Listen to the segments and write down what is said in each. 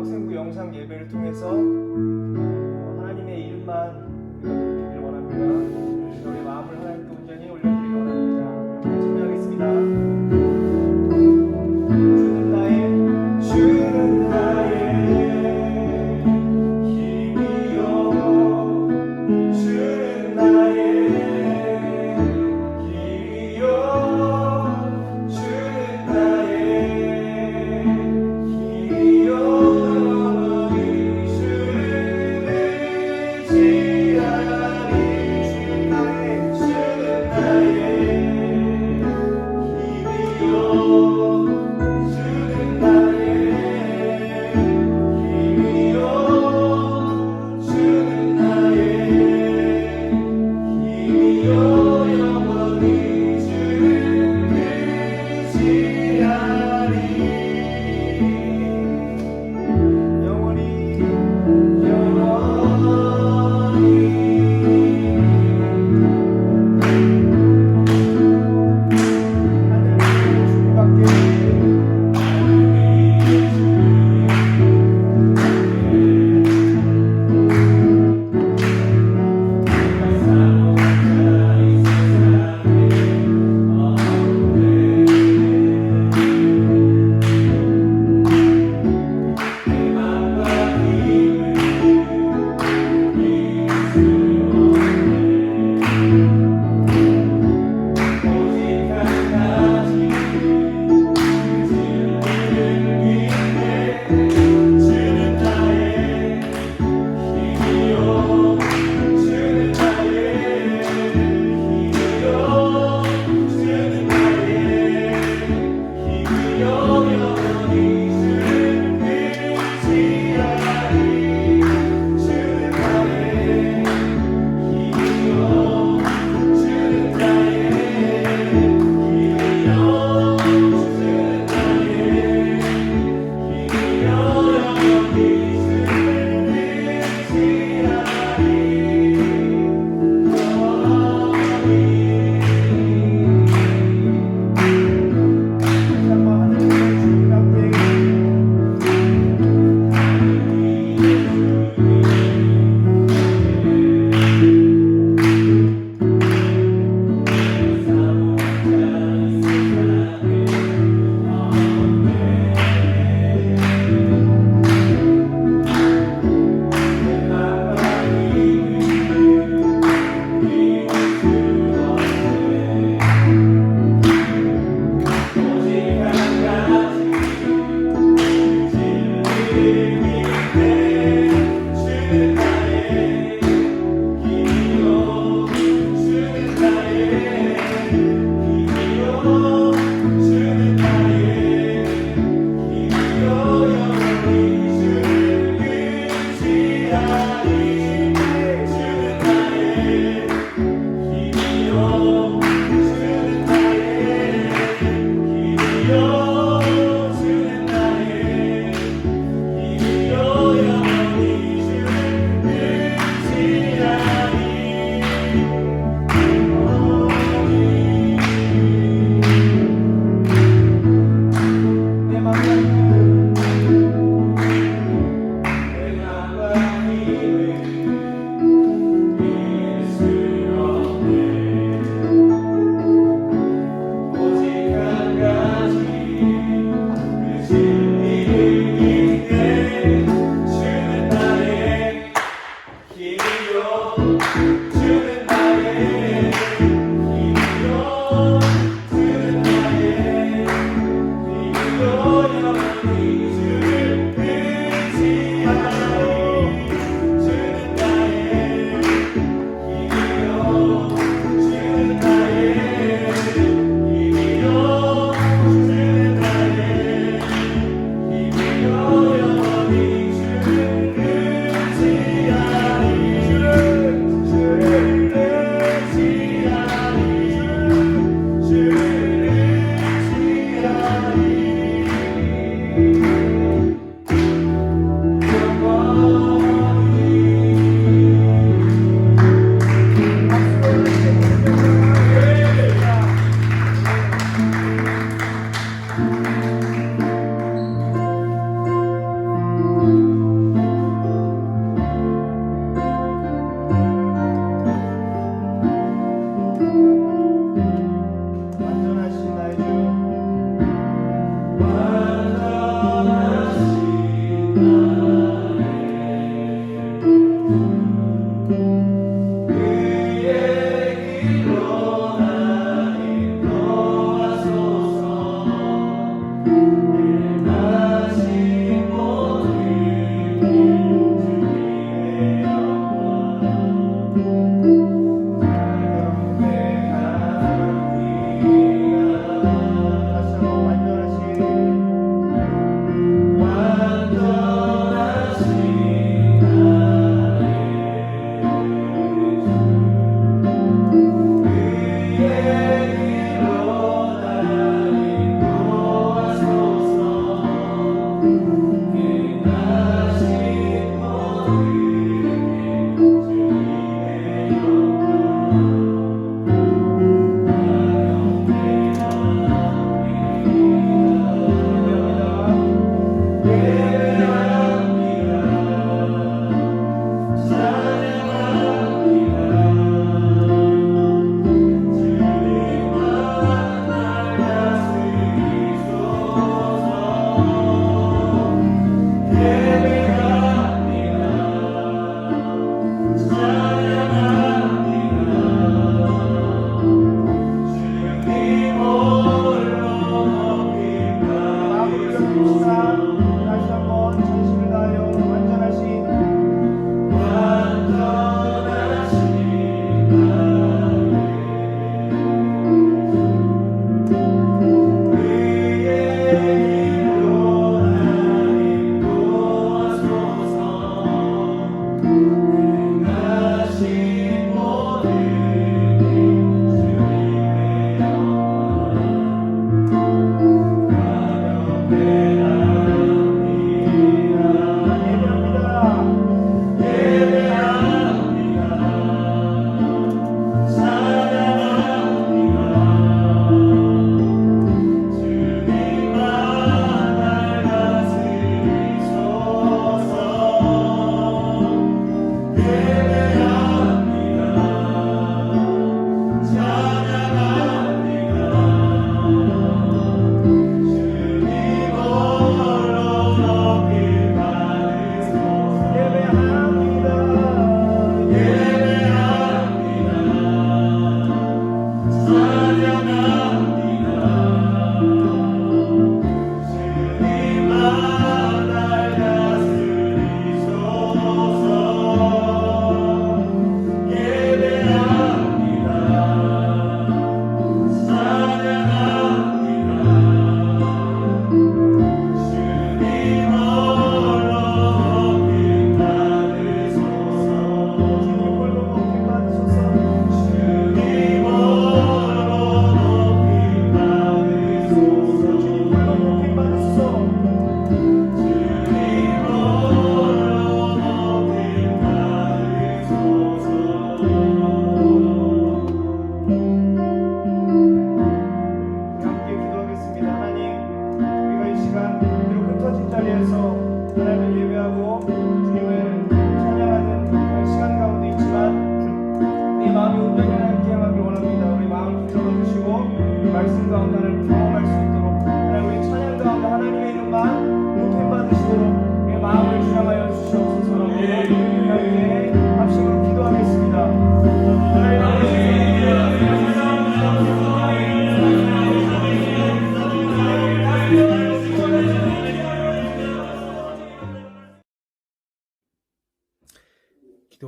학생부 영상 예배를 통해서 하나님의 이름만 우리가 높이기를 원합니다. 우리 마음을 하나님께 온전히 올려드리기 원합니다. 함께 찬양하겠습니다. 주는 나의 힘이요, 주는 나의 길이요, 주는 나의 길이요, 영원히 주를 의지하리. 주는 나의 힘이요,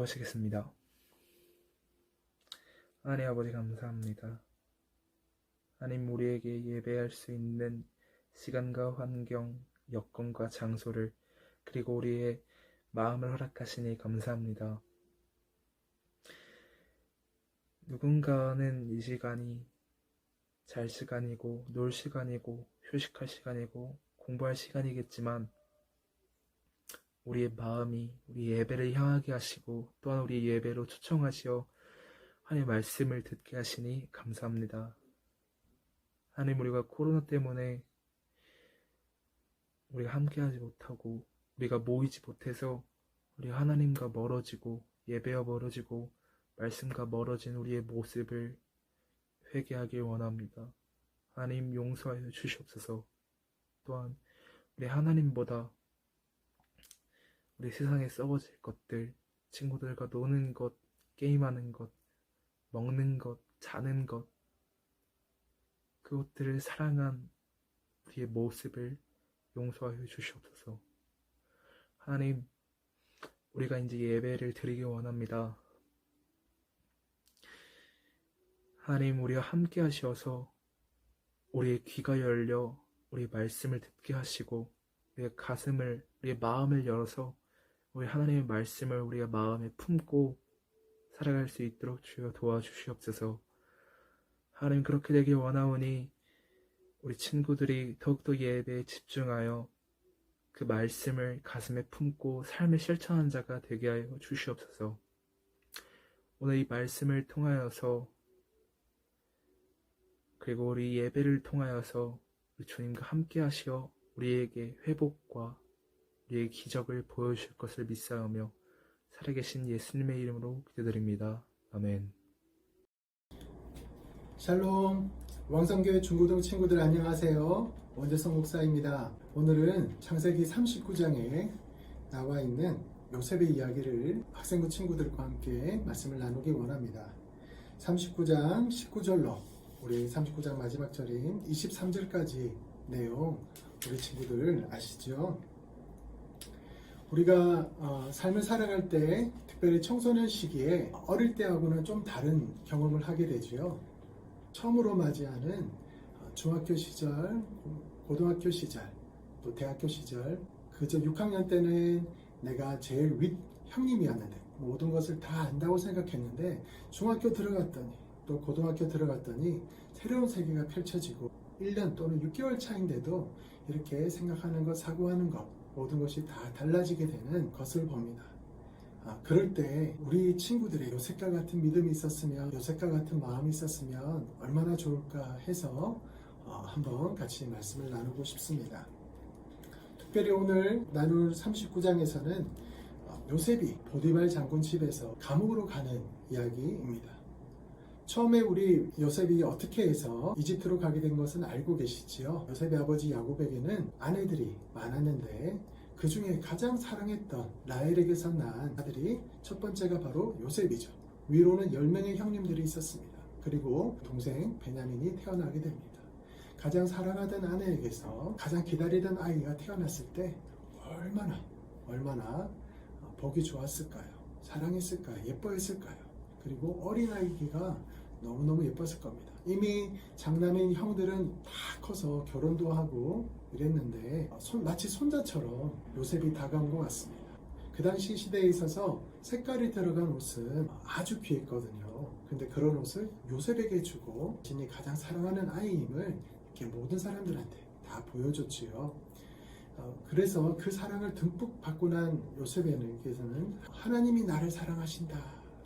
기도하시겠습니다. 하나님 아버지 감사합니다. 하나님 우리에게 예배할 수 있는 시간과 환경, 여건과 장소를 그리고 우리의 마음을 허락하시니 감사합니다. 누군가는 이 시간이 잘 시간이고 놀 시간이고 휴식할 시간이고 공부할 시간이겠지만 우리의 마음이 우리 예배를 향하게 하시고 또한 우리 예배로 초청하시어 하나님의 말씀을 듣게 하시니 감사합니다. 하나님 우리가 코로나 때문에 우리가 함께하지 못하고 우리가 모이지 못해서 우리 하나님과 멀어지고 예배와 멀어지고 말씀과 멀어진 우리의 모습을 회개하길 원합니다. 하나님 용서하여 주시옵소서. 또한 우리 하나님보다 우리 세상에 썩어질 것들, 친구들과 노는 것, 게임하는 것, 먹는 것, 자는 것, 그것들을 사랑한 우리의 모습을 용서하여 주시옵소서. 하나님, 우리가 이제 예배를 드리기 원합니다. 하나님, 우리와 함께 하셔서 우리의 귀가 열려 우리의 말씀을 듣게 하시고 우리의 가슴을, 우리의 마음을 열어서 우리 하나님의 말씀을 우리의 마음에 품고 살아갈 수 있도록 주여 도와주시옵소서. 하나님, 그렇게 되길 원하오니 우리 친구들이 더욱더 예배에 집중하여 그 말씀을 가슴에 품고 삶에 실천하는 자가 되게 하여 주시옵소서. 오늘 이 말씀을 통하여서 그리고 우리 예배를 통하여서 우리 주님과 함께 하시어 우리에게 회복과 우리의 기적을 보여주실 것을 믿사오며 살아계신 예수님의 이름으로 기도드립니다. 아멘. 샬롬, 왕성교회 중고등 친구들 안녕하세요. 원재성 목사입니다. 오늘은 창세기 39장에 나와 있는 요셉의 이야기를 학생부 친구들과 함께 말씀을 나누기 원합니다. 39장 19절로 우리 39장 마지막 절인 23절까지 내용 우리 친구들 아시죠? 우리가 삶을 살아갈 때 특별히 청소년 시기에 어릴 때하고는 좀 다른 경험을 하게 되죠. 처음으로 맞이하는 중학교 시절, 고등학교 시절, 또 대학교 시절, 그저 6학년 때는 내가 제일 윗 형님이었는데 모든 것을 다 안다고 생각했는데 중학교 들어갔더니 또 고등학교 들어갔더니 새로운 세계가 펼쳐지고 1년 또는 6개월 차인데도 이렇게 생각하는 것, 사고하는 것 모든 것이 다 달라지게 되는 것을 봅니다. 그럴 때 우리 친구들의 요셉과 같은 믿음이 있었으면, 요셉과 같은 마음이 있었으면 얼마나 좋을까 해서 한번 같이 말씀을 나누고 싶습니다. 특별히 오늘 나눌 39장에서는 요셉이 보디발 장군 집에서 감옥으로 가는 이야기입니다. 처음에 우리 요셉이 어떻게 해서 이집트로 가게 된 것은 알고 계시지요. 요셉의 아버지 야곱에게는 아내들이 많았는데 그 중에 가장 사랑했던 라헬에게서 난 아들이 첫 번째가 바로 요셉이죠. 위로는 10명의 형님들이 있었습니다. 그리고 동생 베냐민이 태어나게 됩니다. 가장 사랑하던 아내에게서 가장 기다리던 아이가 태어났을 때 얼마나 보기 좋았을까요? 사랑했을까요? 예뻐했을까요? 그리고 어린아이가 너무너무 예뻤을 겁니다. 이미 장남인 형들은 다 커서 결혼도 하고 이랬는데 마치 손자처럼 요셉이 다가온 것 같습니다. 그 당시 시대에 있어서 색깔이 들어간 옷은 아주 귀했거든요. 근데 그런 옷을 요셉에게 주고 자신이 가장 사랑하는 아이임을 이렇게 모든 사람들한테 다 보여줬지요. 그래서 그 사랑을 듬뿍 받고 난 요셉에게서는 하나님이 나를 사랑하신다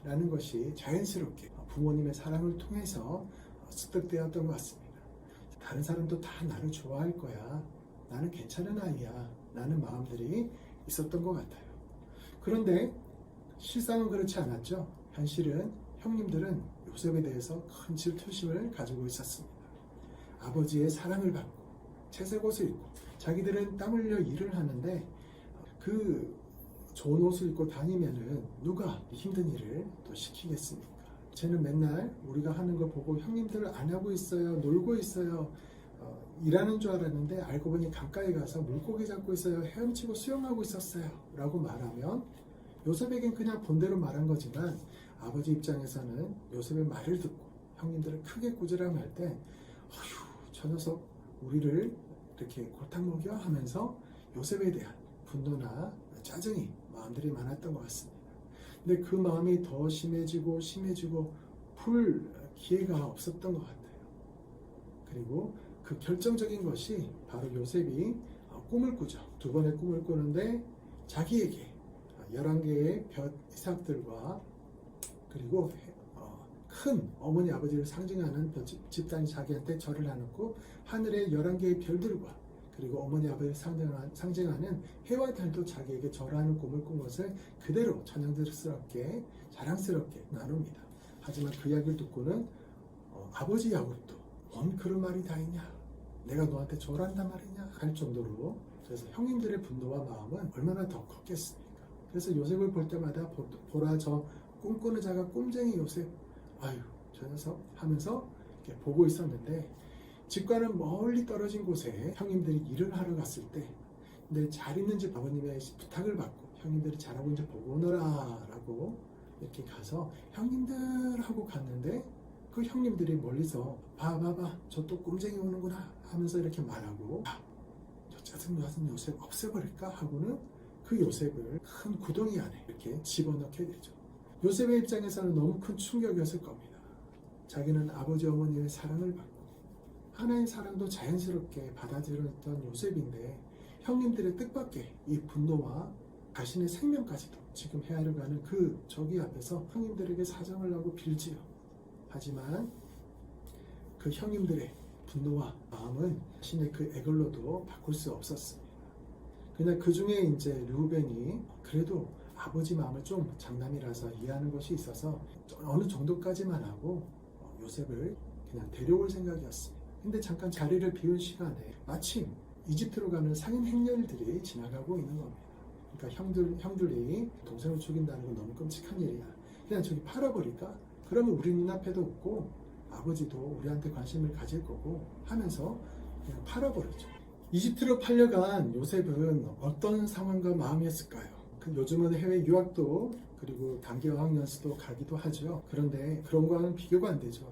라는 것이 자연스럽게 부모님의 사랑을 통해서 습득되었던 것 같습니다. 다른 사람도 다 나를 좋아할 거야. 나는 괜찮은 아이야. 라는 마음들이 있었던 것 같아요. 그런데 실상은 그렇지 않았죠. 현실은 형님들은 요셉에 대해서 큰 질투심을 가지고 있었습니다. 아버지의 사랑을 받고 채색 옷을 입고 자기들은 땀 흘려 일을 하는데 그 좋은 옷을 입고 다니면은 누가 힘든 일을 또 시키겠습니까? 쟤는 맨날 우리가 하는 거 보고 형님들 안 하고 있어요, 놀고 있어요, 일하는 줄 알았는데 알고 보니 강가에 가서 물고기 잡고 있어요, 헤엄치고 수영하고 있었어요 라고 말하면 요셉에겐 그냥 본대로 말한 거지만 아버지 입장에서는 요셉의 말을 듣고 형님들을 크게 꾸지람할 때 어휴 저 녀석 우리를 이렇게 골탕 먹여 하면서 요셉에 대한 분노나 짜증이 마음들이 많았던 것 같습니다. 근데 그 마음이 더 심해지고 풀 기회가 없었던 것 같아요. 그리고 그 결정적인 것이 바로 요셉이 꿈을 꾸죠. 두 번의 꿈을 꾸는데 자기에게 11개의 볕 이삭들과 그리고 큰 어머니 아버지를 상징하는 집단이 자기한테 절을 해놓고 하늘의 11개의 별들과 그리고 어머니 아버지를 상징하는 해와 달도 자기에게 절하는 꿈을 꾼 것을 그대로 천연스럽게 자랑스럽게 나눕니다. 하지만 그 이야기를 듣고는 아버지 야곱도 뭔 그런 말이 다 있냐, 내가 너한테 절한단 말이냐 할 정도로, 그래서 형님들의 분노와 마음은 얼마나 더 컸겠습니까? 그래서 요셉을 볼 때마다 보라 저 꿈꾸는 자가 꿈쟁이 요셉, 아유 저 녀석 하면서 이렇게 보고 있었는데 집과는 멀리 떨어진 곳에 형님들이 일을 하러 갔을 때 근데 잘 있는지 아버님의 부탁을 받고 형님들이 잘하고 있는지 보고 오너라 라고 이렇게 가서 형님들 하고 갔는데 그 형님들이 멀리서 봐봐봐 저 또 꼼쟁이 오는구나 하면서 이렇게 말하고 저 짜증나는 요셉 없애버릴까 하고는 그 요셉을 큰 구덩이 안에 이렇게 집어넣게 되죠. 요셉의 입장에서는 너무 큰 충격이었을 겁니다. 자기는 아버지 어머니의 사랑을 받고 하나의 사랑도 자연스럽게 받아들였던 요셉인데 형님들의 뜻밖의 이 분노와 자신의 생명까지도 지금 헤아려 가는 그 저기 앞에서 형님들에게 사정을 하고 빌지요. 하지만 그 형님들의 분노와 마음은 자신의 그 애걸로도 바꿀 수 없었습니다. 그러나 그 중에 이제 르우벤이 그래도 아버지 마음을 좀 장남이라서 이해하는 것이 있어서 어느 정도까지만 하고 요셉을 그냥 데려올 생각이었습니다. 근데 잠깐 자리를 비운 시간에 마침 이집트로 가는 상인 행렬들이 지나가고 있는 겁니다. 그러니까 형들이 동생을 죽인다는 건 너무 끔찍한 일이야. 그냥 저기 팔아버릴까? 그러면 우리 눈앞에도 없고 아버지도 우리한테 관심을 가질 거고 하면서 그냥 팔아버리죠. 이집트로 팔려간 요셉은 어떤 상황과 마음이었을까요? 요즘은 해외 유학도 그리고 단기 어학연수도 가기도 하죠. 그런데 그런 거와는 비교가 안 되죠.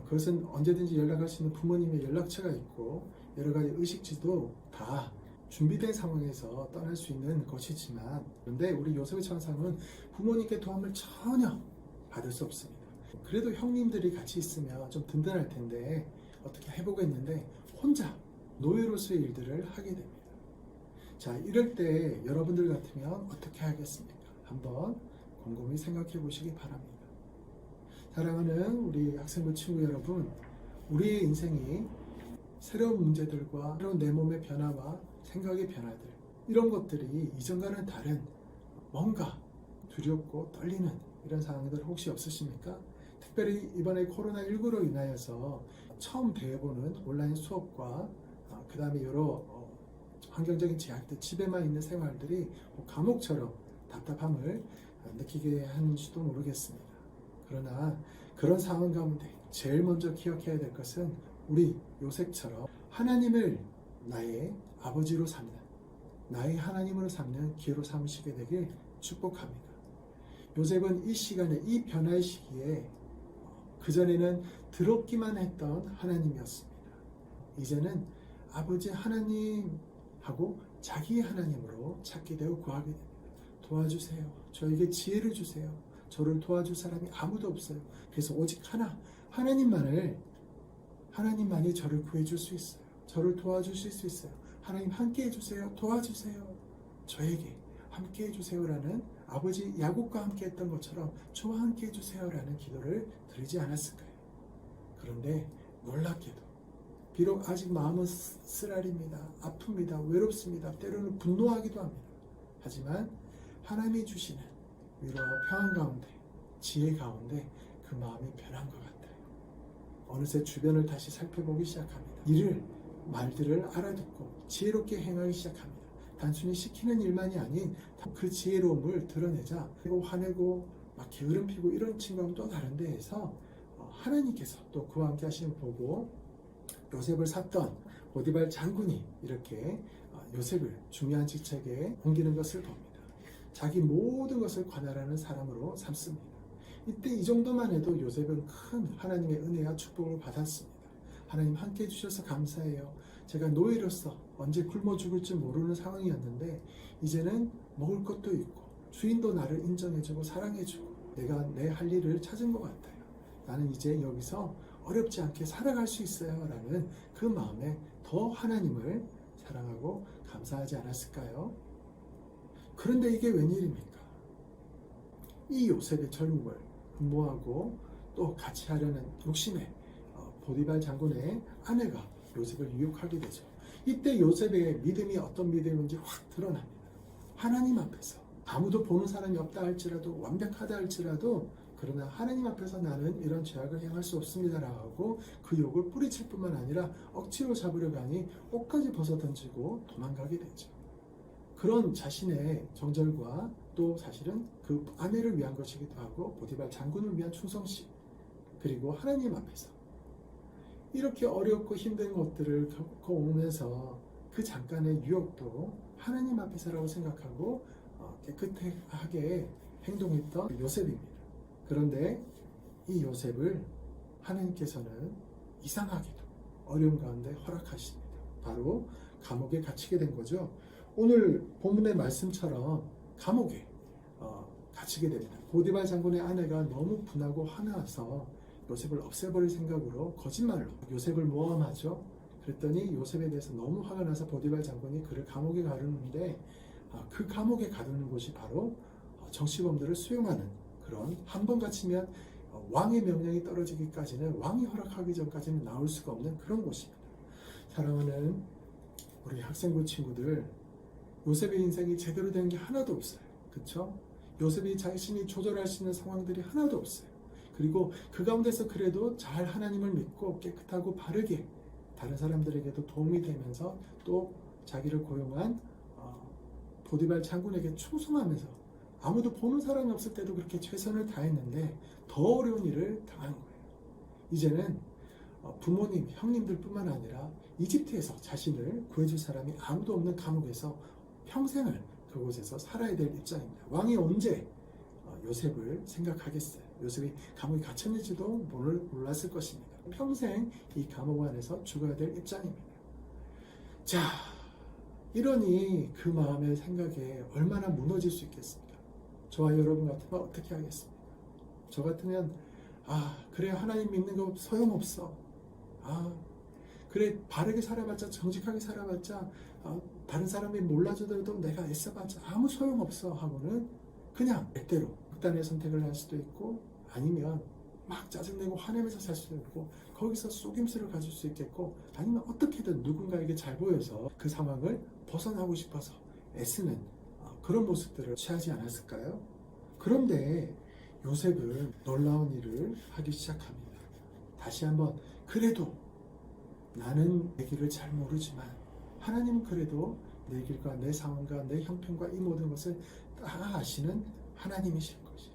그것은 언제든지 연락할 수 있는 부모님의 연락처가 있고 여러 가지 의식지도 다 준비된 상황에서 떠날 수 있는 것이지만 그런데 우리 요셉의 천사는 부모님께 도움을 전혀 받을 수 없습니다. 그래도 형님들이 같이 있으면 좀 든든할 텐데 어떻게 해보겠는데 혼자 노예로서의 일들을 하게 됩니다. 자, 이럴 때 여러분들 같으면 어떻게 하겠습니까? 한번 곰곰이 생각해 보시기 바랍니다. 사랑하는 우리 학생부 친구 여러분, 우리의 인생이 새로운 문제들과 새로운 내 몸의 변화와 생각의 변화들 이런 것들이 이전과는 다른 뭔가 두렵고 떨리는 이런 상황들 혹시 없으십니까? 특별히 이번에 코로나19로 인하여서 처음 대해보는 온라인 수업과 그 다음에 여러 환경적인 제약들, 집에만 있는 생활들이 감옥처럼 답답함을 느끼게 하는지도 모르겠습니다. 그러나 그런 상황 가운데 제일 먼저 기억해야 될 것은 우리 요셉처럼 하나님을 나의 아버지로 삼는, 나의 하나님으로 삼는 기회로 삼으시게 되길 축복합니다. 요셉은 이 시간에, 이 변화의 시기에 그전에는 더럽기만 했던 하나님이었습니다. 이제는 아버지 하나님하고 자기 하나님으로 찾게 되어 구하게 됩니다. 도와주세요. 저에게 지혜를 주세요. 저를 도와줄 사람이 아무도 없어요. 그래서 오직 하나님만이 저를 구해줄 수 있어요. 저를 도와주실 수 있어요. 하나님 함께 해주세요. 도와주세요. 저에게 함께 해주세요라는 아버지 야곱과 함께 했던 것처럼 저와 함께 해주세요라는 기도를 드리지 않았을까요? 그런데 놀랍게도 비록 아직 마음은 쓰라립니다. 아픕니다. 외롭습니다. 때로는 분노하기도 합니다. 하지만 하나님이 주시는 위로와 평안 가운데, 지혜 가운데 그 마음이 변한 것 같아요. 어느새 주변을 다시 살펴보기 시작합니다. 말들을 알아듣고 지혜롭게 행하기 시작합니다. 단순히 시키는 일만이 아닌 그 지혜로움을 드러내자 그리고 화내고 막 게으름 피고 이런 친구와는 또 다른 데에서 하나님께서 또 그와 함께 하시는 걸 보고 요셉을 샀던 보디발 장군이 이렇게 요셉을 중요한 직책에 옮기는 것을 봅니다. 자기 모든 것을 관할하는 사람으로 삼습니다. 이때 이 정도만 해도 요셉은 큰 하나님의 은혜와 축복을 받았습니다. 하나님 함께 해주셔서 감사해요. 제가 노예로서 언제 굶어 죽을지 모르는 상황이었는데 이제는 먹을 것도 있고 주인도 나를 인정해주고 사랑해주고 내가 내 할 일을 찾은 것 같아요. 나는 이제 여기서 어렵지 않게 살아갈 수 있어요 라는 그 마음에 더 하나님을 사랑하고 감사하지 않았을까요? 그런데 이게 웬일입니까? 이 요셉의 젊음을 분모하고 또 같이 하려는 욕심에 보디발 장군의 아내가 요셉을 유혹하게 되죠. 이때 요셉의 믿음이 어떤 믿음인지 확 드러납니다. 하나님 앞에서 아무도 보는 사람이 없다 할지라도 완벽하다 할지라도 그러나 하나님 앞에서 나는 이런 죄악을 행할 수 없습니다라고 그 욕을 뿌리칠 뿐만 아니라 억지로 잡으려고 하니 옷까지 벗어던지고 도망가게 되죠. 그런 자신의 정절과 또 사실은 그 아내를 위한 것이기도 하고 보디발 장군을 위한 충성심 그리고 하나님 앞에서 이렇게 어렵고 힘든 것들을 겪어오면서 그 잠깐의 유혹도 하나님 앞에서라고 생각하고 깨끗하게 행동했던 요셉입니다. 그런데 이 요셉을 하나님께서는 이상하게도 어려운 가운데 허락하십니다. 바로 감옥에 갇히게 된 거죠. 오늘 본문의 말씀처럼 감옥에 갇히게 됩니다. 보디발 장군의 아내가 너무 분하고 화나서 요셉을 없애버릴 생각으로 거짓말로 요셉을 모함하죠. 그랬더니 요셉에 대해서 너무 화가 나서 보디발 장군이 그를 감옥에 가두는데 그 감옥에 가두는 곳이 바로 정치범들을 수용하는 그런 한 번 갇히면 왕의 명령이 떨어지기까지는 왕이 허락하기 전까지는 나올 수가 없는 그런 곳입니다. 사랑하는 우리 학생부 친구들, 요셉의 인생이 제대로 된 게 하나도 없어요. 그렇죠? 요셉이 자신이 조절할 수 있는 상황들이 하나도 없어요. 그리고 그 가운데서 그래도 잘 하나님을 믿고 깨끗하고 바르게 다른 사람들에게도 도움이 되면서 또 자기를 고용한 보디발 장군에게 충성하면서 아무도 보는 사람이 없을 때도 그렇게 최선을 다했는데 더 어려운 일을 당한 거예요. 이제는 부모님, 형님들 뿐만 아니라 이집트에서 자신을 구해줄 사람이 아무도 없는 감옥에서 평생을 그곳에서 살아야 될 입장입니다. 왕이 언제 요셉을 생각하겠어요? 요셉이 감옥에 갇혔는지도 몰랐을 것입니다. 평생 이 감옥 안에서 죽어야 될 입장입니다. 자, 이러니 그 마음의 생각에 얼마나 무너질 수 있겠습니까? 저와 여러분 같으면 어떻게 하겠습니까? 저 같으면 그래 하나님 믿는 거 소용없어. 그래 바르게 살아봤자 정직하게 살아봤자 다른 사람이 몰라줘도 내가 애써봤자 아무 소용없어 하고는 그냥 때때로 극단의 선택을 할 수도 있고 아니면 막 짜증내고 화내면서 살 수도 있고 거기서 속임수를 가질 수 있겠고 아니면 어떻게든 누군가에게 잘 보여서 그 상황을 벗어나고 싶어서 애쓰는 그런 모습들을 취하지 않았을까요? 그런데 요셉은 놀라운 일을 하기 시작합니다. 다시 한번 그래도 나는 내 길을 잘 모르지만 하나님은 그래도 내 길과 내 상황과 내 형편과 이 모든 것을 다 아시는 하나님이실 것이야.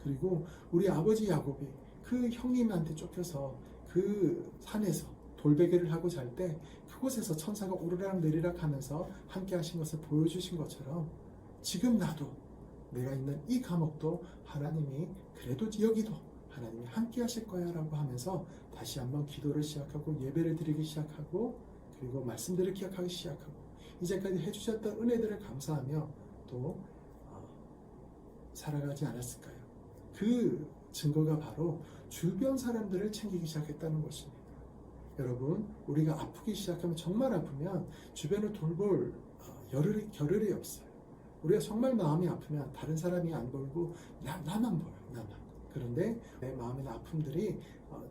그리고 우리 아버지 야곱이 그 형님한테 쫓겨서 그 산에서 돌베개를 하고 잘 때 그곳에서 천사가 오르락 내리락 하면서 함께 하신 것을 보여주신 것처럼 지금 나도 내가 있는 이 감옥도 하나님이 그래도 여기도 하나님이 함께 하실 거야 라고 하면서 다시 한번 기도를 시작하고 예배를 드리기 시작하고 그리고 말씀들을 기억하기 시작하고 이제까지 해주셨던 은혜들을 감사하며 또 살아가지 않았을까요? 그 증거가 바로 주변 사람들을 챙기기 시작했다는 것입니다. 여러분, 우리가 아프기 시작하면 정말 아프면 주변을 돌볼 겨를이 없어요. 우리가 정말 마음이 아프면 다른 사람이 안 보이고 나만 보여요. 나만. 그런데 내 마음의 아픔들이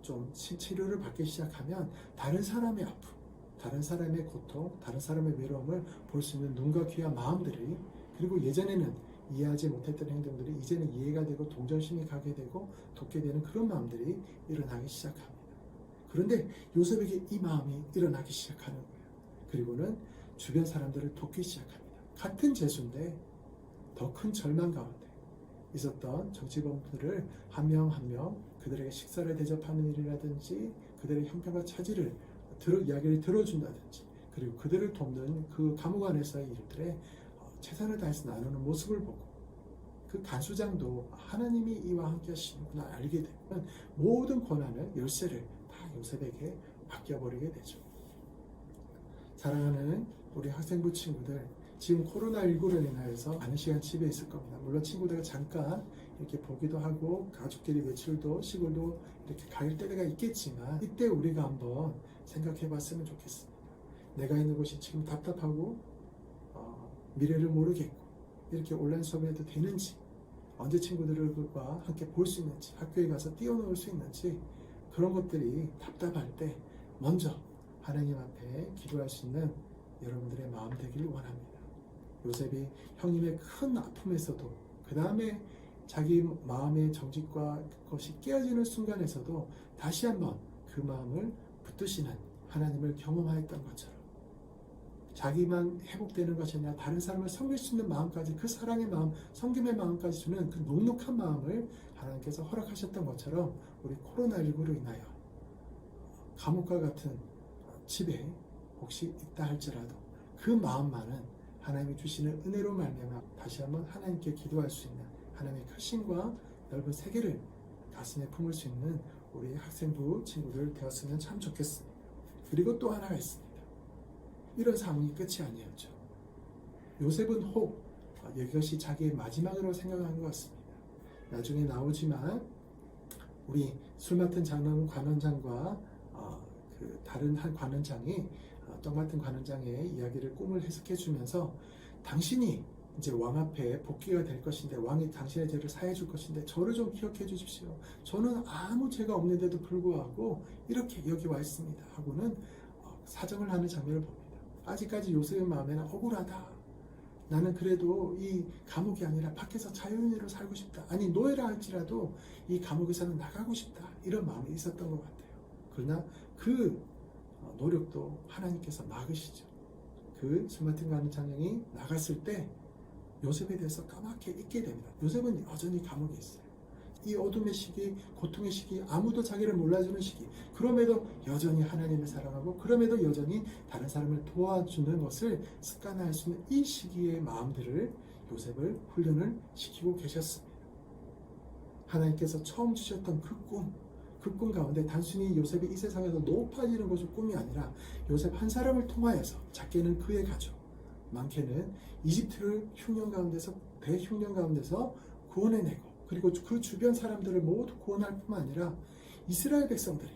좀 치료를 받기 시작하면 다른 사람의 아픔, 다른 사람의 고통, 다른 사람의 외로움을 볼 수 있는 눈과 귀와 마음들이 그리고 예전에는 이해하지 못했던 행동들이 이제는 이해가 되고 동정심이 가게 되고 돕게 되는 그런 마음들이 일어나기 시작합니다. 그런데 요셉에게 이 마음이 일어나기 시작하는 거예요. 그리고는 주변 사람들을 돕기 시작합니다. 같은 죄수인데 더 큰 절망 가운데 있었던 정치범들을 한 명 한 명 그들에게 식사를 대접하는 일이라든지 그들의 형편과 처지를 이야기를 들어준다든지 그리고 그들을 돕는 그 감옥 안에서의 일들에 최선을 다해서 나누는 모습을 보고 그 간수장도 하나님이 이와 함께 하시는구나 알게 되면 모든 권한을 열쇠를 다 요셉에게 맡겨버리게 되죠. 사랑하는 우리 학생부 친구들, 지금 코로나19로 인하여서 많은 시간 집에 있을 겁니다. 물론 친구들과 잠깐 이렇게 보기도 하고 가족끼리 외출도 시골도 이렇게 갈 때가 있겠지만 이때 우리가 한번 생각해 봤으면 좋겠습니다. 내가 있는 곳이 지금 답답하고 미래를 모르겠고 이렇게 온라인 수업을 해도 되는지 언제 친구들과 함께 볼 수 있는지 학교에 가서 뛰어놀 수 있는지 그런 것들이 답답할 때 먼저 하나님 앞에 기도할 수 있는 여러분들의 마음 되기를 원합니다. 요셉이 형님의 큰 아픔에서도 그 다음에 자기 마음의 정직과 그것이 깨어지는 순간에서도 다시 한번 그 마음을 붙드시는 하나님을 경험하였던 것처럼 자기만 회복되는 것이 아니라 다른 사람을 섬길 수 있는 마음까지 그 사랑의 마음, 섬김의 마음까지 주는 그 넉넉한 마음을 하나님께서 허락하셨던 것처럼 우리 코로나19로 인하여 감옥과 같은 집에 혹시 있다 할지라도 그 마음만은 하나님이 주시는 은혜로 말미암아 다시 한번 하나님께 기도할 수 있는 하나님의 크심과 넓은 세계를 가슴에 품을 수 있는 우리 학생부 친구들 되었으면 참 좋겠습니다. 그리고 또 하나가 있습니다. 이런 상황이 끝이 아니었죠. 요셉은 혹 이것이 자기의 마지막으로 생각한 것 같습니다. 나중에 나오지만 우리 술 맡은 장로는 관원장과 그 다른 한 관원장이 떡 맡은 관원장의 이야기를 꿈을 해석해 주면서 당신이 이제 왕 앞에 복귀가 될 것인데 왕이 당신의 죄를 사해 줄 것인데 저를 좀 기억해 주십시오. 저는 아무 죄가 없는데도 불구하고 이렇게 여기 와 있습니다. 하고는 사정을 하는 장면을 봅니다. 아직까지 요셉의 마음에는 억울하다. 나는 그래도 이 감옥이 아니라 밖에서 자유인으로 살고 싶다. 아니 노예라 할지라도 이 감옥에서는 나가고 싶다. 이런 마음이 있었던 것 같아요. 그러나 그 노력도 하나님께서 막으시죠. 그 술 맡은 관원장이 나갔을 때 요셉에 대해서 까맣게 잊게 됩니다. 요셉은 여전히 감옥에 있어요. 이 어둠의 시기, 고통의 시기, 아무도 자기를 몰라주는 시기, 그럼에도 여전히 하나님을 사랑하고 그럼에도 여전히 다른 사람을 도와주는 것을 습관화할 수 있는 이 시기의 마음들을 요셉을 훈련을 시키고 계셨습니다. 하나님께서 처음 주셨던 그 꿈 가운데 단순히 요셉이 이 세상에서 높아지는 것이 꿈이 아니라 요셉 한 사람을 통하여서 작게는 그의 가족, 많게는 이집트를 흉년 가운데서 대흉년 가운데서 구원해내고 그리고 그 주변 사람들을 모두 구원할 뿐만 아니라 이스라엘 백성들이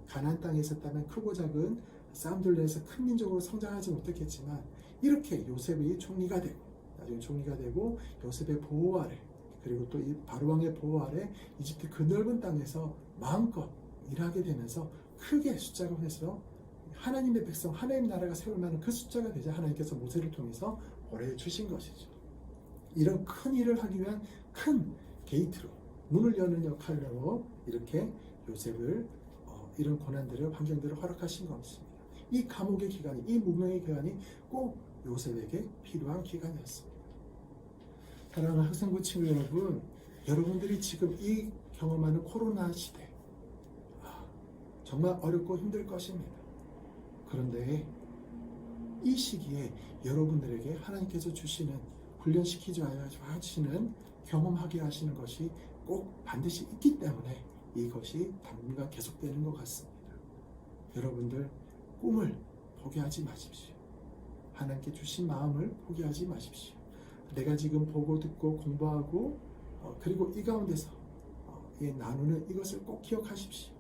가나안 땅에 있었다면 크고 작은 싸움들로 해서 큰 민족으로 성장하지 못했겠지만 이렇게 요셉이 총리가 되고 나중에 총리가 되고 요셉의 보호 아래 그리고 또 이 바로왕의 보호 아래 이집트 그 넓은 땅에서 마음껏 일하게 되면서 크게 숫자가 해서 하나님의 백성, 하나님 나라가 세울 만한 그 숫자가 되자 하나님께서 모세를 통해서 보내 주신 것이죠. 이런 큰 일을 하기 위한 큰 게이트로 문을 여는 역할로 이렇게 요셉을 이런 고난들을 환경들을 허락하신 것입니다. 이 감옥의 기간이 이 무명의 기간이 꼭 요셉에게 필요한 기간이었습니다. 사랑하는 학생부 친구 여러분, 여러분들이 지금 이 경험하는 코로나 시대 정말 어렵고 힘들 것입니다. 그런데 이 시기에 여러분들에게 하나님께서 주시는 훈련시키지 하시는 경험하게 하시는 것이 꼭 반드시 있기 때문에 이것이 당분간 계속되는 것 같습니다. 여러분들 꿈을 포기하지 마십시오. 하나님께 주신 마음을 포기하지 마십시오. 내가 지금 보고 듣고 공부하고 그리고 이 가운데서 나누는 이것을 꼭 기억하십시오.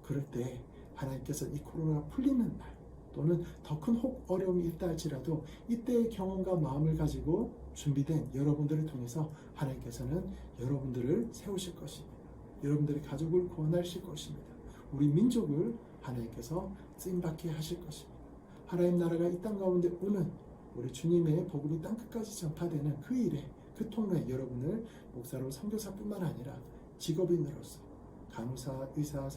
그럴 때 하나님께서 이 코로나가 풀리는 날 또는 더 큰 혹 어려움이 있다 할지라도 이때의 경험과 마음을 가지고 준비된 여러분들을 통해서 하나님께서는 여러분들을 세우실 것입니다. 여러분들의 가족을 구원하실 것입니다. 우리 민족을 하나님께서 쓰임받게 하실 것입니다. 하나님 나라가 이 땅 가운데 오는 우리 주님의 복음이 땅끝까지 전파되는 그 일에 그 통로에 여러분을 목사로 선교사뿐만 아니라 직업인으로서 간호사, 의사,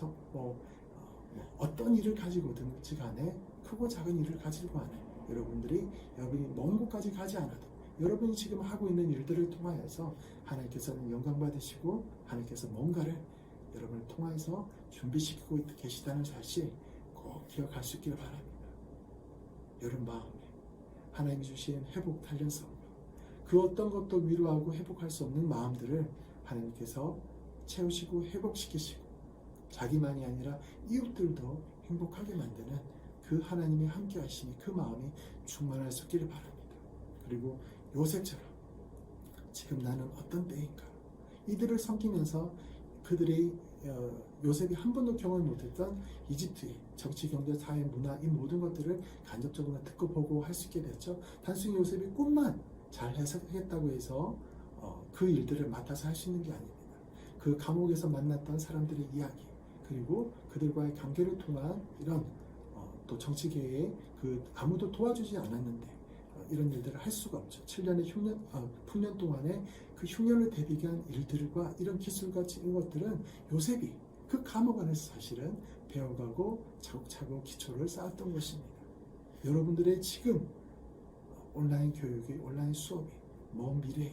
어떤 일을 가지고든지 간에 크고 작은 일을 가지고 하는 여러분들이 먼 곳까지 가지 않아도 여러분이 지금 하고 있는 일들을 통하여서 하나님께서는 영광 받으시고 하나님께서 뭔가를 여러분을 통해서 준비시키고 계시다는 사실 꼭 기억할 수 있기를 바랍니다. 여러분 마음에 하나님이 주신 회복 단련성 그 어떤 것도 위로하고 회복할 수 없는 마음들을 하나님께서 채우시고 회복시키시고 자기만이 아니라 이웃들도 행복하게 만드는 그 하나님의 함께 하심이 그 마음이 충만할 수 있기를 바랍니다. 그리고 요셉처럼 지금 나는 어떤 때인가 이들을 섬기면서 그들이 요셉이 한 번도 경험 못했던 이집트의 정치, 경제, 사회, 문화 이 모든 것들을 간접적으로 듣고 보고 할 수 있게 됐죠. 단순히 요셉이 꿈만 잘 해석했다고 해서 그 일들을 맡아서 할 수 있는 게 아닙니다. 그 감옥에서 만났던 사람들의 이야기 그리고 그들과의 관계를 통한 이런 또 정치계에 아무도 도와주지 않았는데 이런 일들을 할 수가 없죠. 7년의 풍년 동안에 그 흉년을 대비한 일들과 이런 기술과 이런 것들은 요셉이 그 감옥 안에서 사실은 배워가고 차곡차곡 기초를 쌓았던 것입니다. 여러분들의 지금 온라인 교육이 온라인 수업이 먼 미래에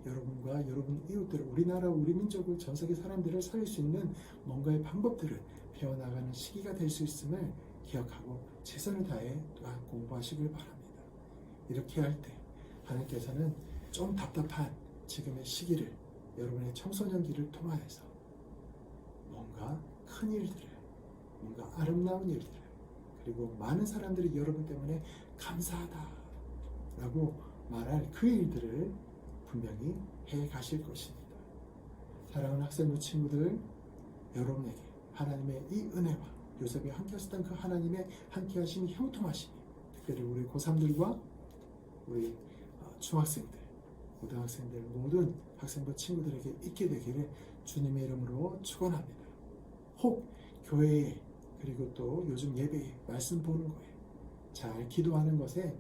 여러분과 여러분 이웃들, 우리나라, 우리 민족을, 전 세계 사람들을 살릴 수 있는 뭔가의 방법들을 배워나가는 시기가 될 수 있음을 기억하고 최선을 다해 또한 공부하시길 바랍니다. 이렇게 할 때 하나님께서는 좀 답답한 지금의 시기를 여러분의 청소년기를 통하여서 뭔가 큰 일들을, 뭔가 아름다운 일들을, 그리고 많은 사람들이 여러분 때문에 감사하다 라고 말할 그 일들을 분명히 해 가실 것입니다. 사랑하는 학생부 친구들, 여러분에게 하나님의 이 은혜와 요셉이 함께 하셨던 그 하나님의 함께 하신 형통하심이 특별히 우리 고3들과 우리 중학생들, 고등학생들, 모든 학생부 친구들에게 있게 되기를 주님의 이름으로 축원합니다. 혹 교회에, 그리고 또 요즘 예배에, 말씀 보는 거에, 잘 기도하는 것에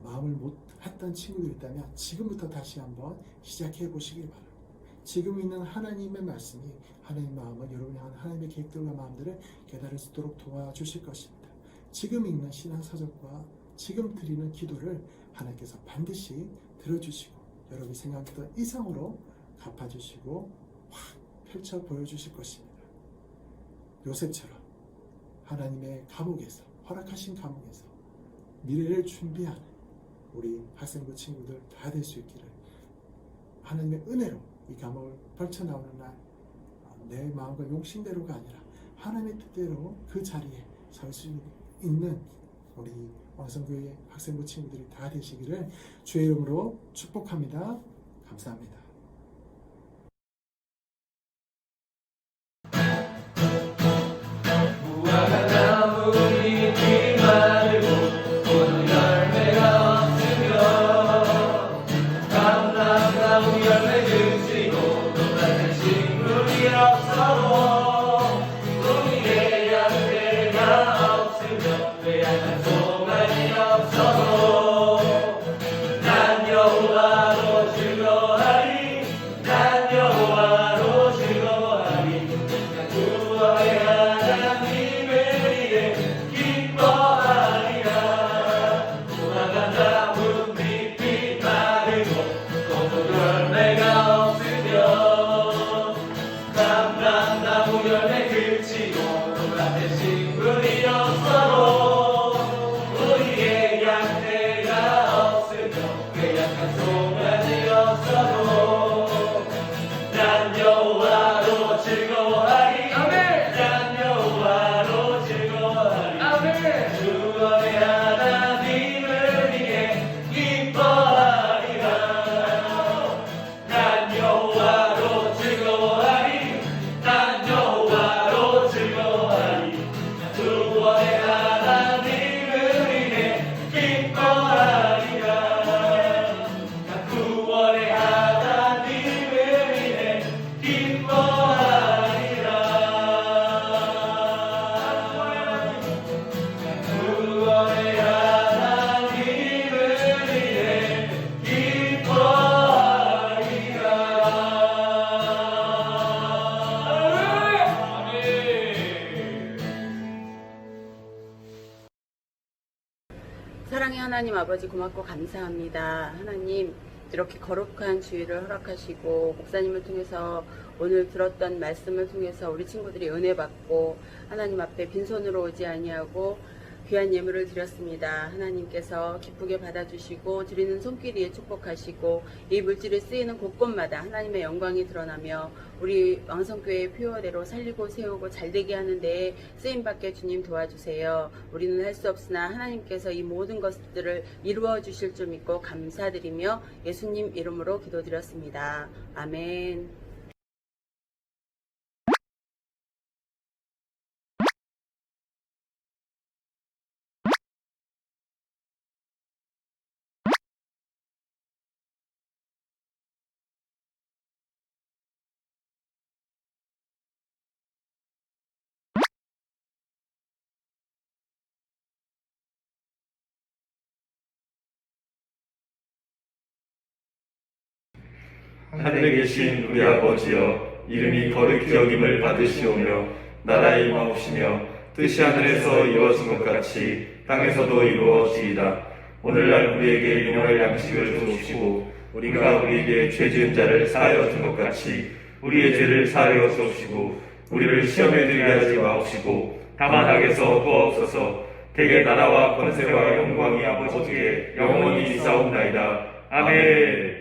마음을 못 했던 친구들이 있다면 지금부터 다시 한번 시작해 보시길 바랍니다. 지금 있는 하나님의 말씀이 하나님의 마음을, 여러분이 하는 하나님의 계획들과 마음들을 깨달을 수 있도록 도와주실 것입니다. 지금 읽는 신앙서적과 지금 드리는 기도를 하나님께서 반드시 들어주시고 여러분이 생각했던 이상으로 갚아주시고 확 펼쳐 보여주실 것입니다. 요셉처럼 하나님의 감옥에서, 허락하신 감옥에서 미래를 준비하는 우리 학생부 친구들 다 될 수 있기를, 하나님의 은혜로 이 감옥을 펼쳐나오는 날 내 마음과 용심대로가 아니라 하나님의 뜻대로 그 자리에 설 수 있는 우리 왕성교회 학생부 친구들이 다 되시기를 주의 이름으로 축복합니다. 감사합니다. 무화과 나무 잎이 마르고 고는 열매가 없으며 감람나무 열매 그치고 똑같은 식물이 없어도 우리의 양떼가 없으며 빼앗는 송아지 없어도 난 여호와로 즐거워하리, 난 여호와로 즐거워하리. 구원의 하나님을 위해 기뻐하리라. 무화과 나무 잎이 마르고 고도 열매가 없으며 감람나무 열매 그치고 똑같은 식물이 없어도 우리의 양떼가 없으며 빼앗긴 송아지 없어도 난 여호와로 즐거워하리. 난 여호와로 즐거워하리. 주원의 하나님을 위해 기뻐하리라. 난 여호와로 즐거워하리. 난 여호와로 즐거워하리. 주원의 하나님을 위해 기뻐하리라. 난 구원의 하나님을 위해 기뻐하리라. 구원의 하나님을 위해 기뻐하리라. 사랑의 하나님 아버지, 고맙고 감사합니다. 하나님, 이렇게 거룩한 주일을 허락하시고 목사님을 통해서 오늘 들었던 말씀을 통해서 우리 친구들이 은혜 받고 하나님 앞에 빈손으로 오지 아니하고 귀한 예물을 드렸습니다. 하나님께서 기쁘게 받아주시고 드리는 손길이에 축복하시고 이 물질이 쓰이는 곳곳마다 하나님의 영광이 드러나며 우리 왕성교회의 표어대로 살리고 세우고 잘되게 하는 데에 쓰임받게 주님 도와주세요. 우리는 할 수 없으나 하나님께서 이 모든 것들을 이루어 주실 줄 믿고 감사드리며 예수님 이름으로 기도드렸습니다. 아멘. 하늘에 계신 우리 아버지여, 이름이 거룩히 여김을 받으시오며 나라에 임하옵시며 뜻이 하늘에서 이루어진 것 같이 땅에서도 이루어지이다. 오늘날 우리에게 일용할 양식을 주옵시고 우리가 우리에게 죄 지은 자를 사하여 준 것 같이 우리의 죄를 사하여 주옵시고 우리를 시험에 들게 하지 마옵시고 다만 악에서 구하옵소서. 대개 나라와 권세와 영광이 아버지께 영원히 있사옵나이다. 아멘.